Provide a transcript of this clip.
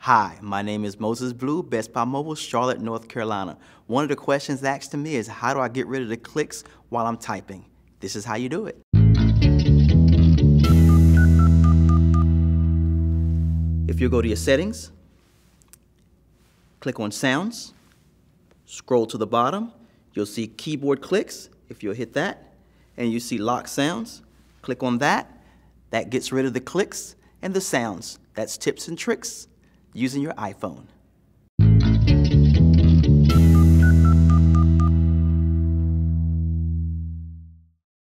Hi, my name is Moses Blue, Best Buy Mobile, Charlotte, North Carolina. One of the questions asked to me is, how do I get rid of the clicks while I'm typing? This is how you do it. If you go to your settings, click on sounds, scroll to the bottom, you'll see keyboard clicks. If you'll hit that, and you see lock sounds, click on that. That gets rid of the clicks and the sounds. That's tips and tricks using your iPhone.